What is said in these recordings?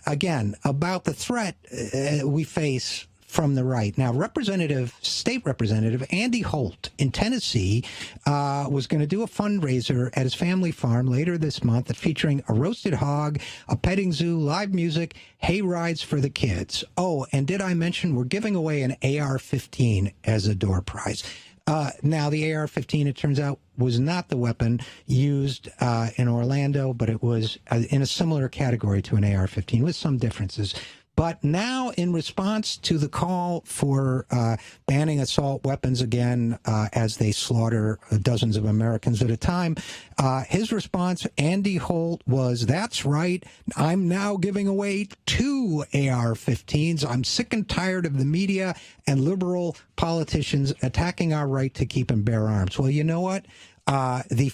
again, about the threat we face from the right. Now, State Representative Andy Holt in Tennessee was going to do a fundraiser at his family farm later this month featuring a roasted hog, a petting zoo, live music, hay rides for the kids. Oh, and did I mention we're giving away an AR-15 as a door prize? Now, the AR-15, it turns out, was not the weapon used in Orlando, but it was in a similar category to an AR-15 with some differences. But now, in response to the call for banning assault weapons again as they slaughter dozens of Americans at a time, his response, Andy Holt, was, "That's right, I'm now giving away 2 AR-15s. I'm sick and tired of the media and liberal politicians attacking our right to keep and bear arms." Well, you know what? The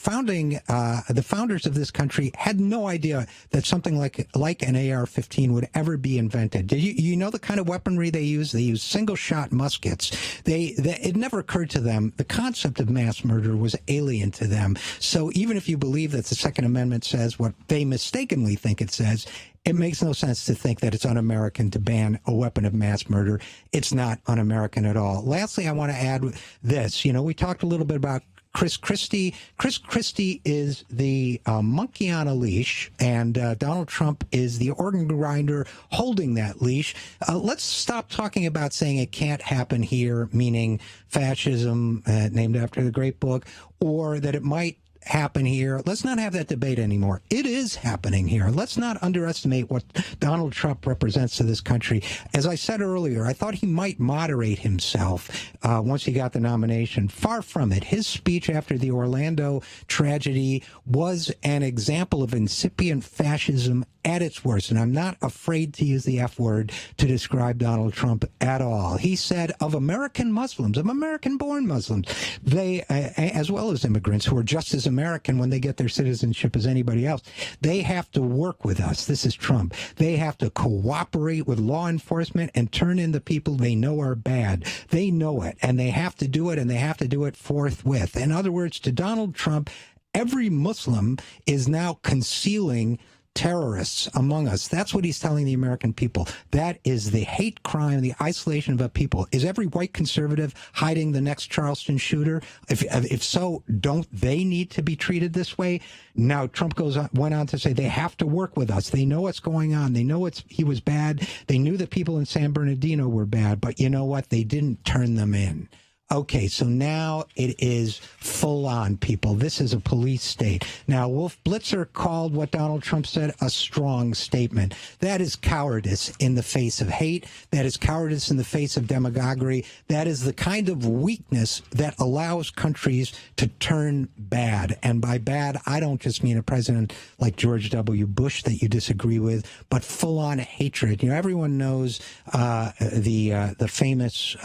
founders of this country had no idea that something like an AR-15 would ever be invented. You know the kind of weaponry they use? They use single-shot muskets. It never occurred to them. The concept of mass murder was alien to them. So even if you believe that the Second Amendment says what they mistakenly think it says, it makes no sense to think that it's un-American to ban a weapon of mass murder. It's not un-American at all. Lastly, I want to add this. You know, we talked a little bit about Chris Christie. Chris Christie is the monkey on a leash, and Donald Trump is the organ grinder holding that leash. Let's stop talking about saying it can't happen here, meaning fascism, named after the great book, or that it might happen here. Let's not have that debate anymore. It is happening here. Let's not underestimate what Donald Trump represents to this country. As I said earlier, I thought he might moderate himself once he got the nomination. Far from it. His speech after the Orlando tragedy was an example of incipient fascism at its worst, and I'm not afraid to use the F word to describe Donald Trump at all. He said of American Muslims, of American-born Muslims, they, as well as immigrants who are just as American when they get their citizenship as anybody else, they have to work with us. This is Trump. They have to cooperate with law enforcement and turn in the people they know are bad. They know it, and they have to do it, and they have to do it forthwith. In other words, to Donald Trump, every Muslim is now concealing terrorists among us. That's what he's telling the American people. That is the hate crime, the isolation of a people. Is every white conservative hiding the next Charleston shooter? If so, don't they need to be treated this way? Now, Trump went on to say they have to work with us. They know what's going on. They know he was bad. They knew the people in San Bernardino were bad, but you know what? They didn't turn them in. Okay, so now it is full on, people. This is a police state. Now, Wolf Blitzer called what Donald Trump said a strong statement. That is cowardice in the face of hate. That is cowardice in the face of demagoguery. That is the kind of weakness that allows countries to turn bad. And by bad, I don't just mean a president like George W. Bush that you disagree with, but full on hatred. You know, everyone knows the famous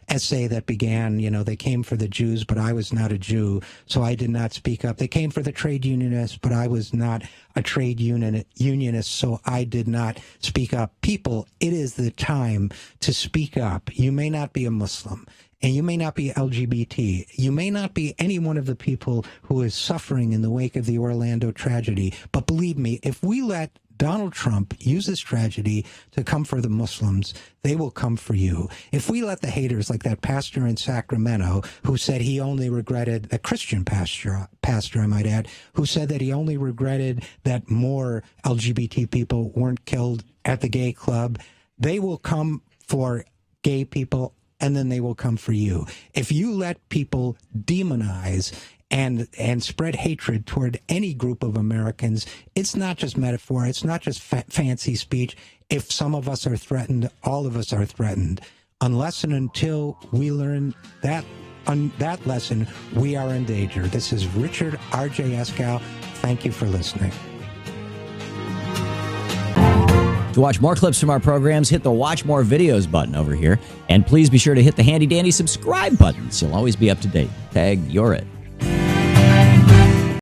essay that began, you know, they came for the Jews, but I was not a Jew, so I did not speak up. They came for the trade unionists, but I was not a trade unionist, so I did not speak up. People, it is the time to speak up. You may not be a Muslim, and you may not be LGBT. You may not be any one of the people who is suffering in the wake of the Orlando tragedy. But believe me, if we let Donald Trump use this tragedy to come for the Muslims, they will come for you. If we let the haters like that pastor in Sacramento who said he only regretted, a Christian pastor, I might add, who said that he only regretted that more LGBT people weren't killed at the gay club, they will come for gay people, and then they will come for you. If you let people demonize and spread hatred toward any group of Americans, it's not just metaphor, it's not just fancy speech. If some of us are threatened, all of us are threatened. Unless and until we learn that lesson, we are in danger. This is Richard R.J. Eskow. Thank you for listening. To watch more clips from our programs, hit the Watch More Videos button over here. And please be sure to hit the handy-dandy subscribe button so you'll always be up to date. Tag, you're it.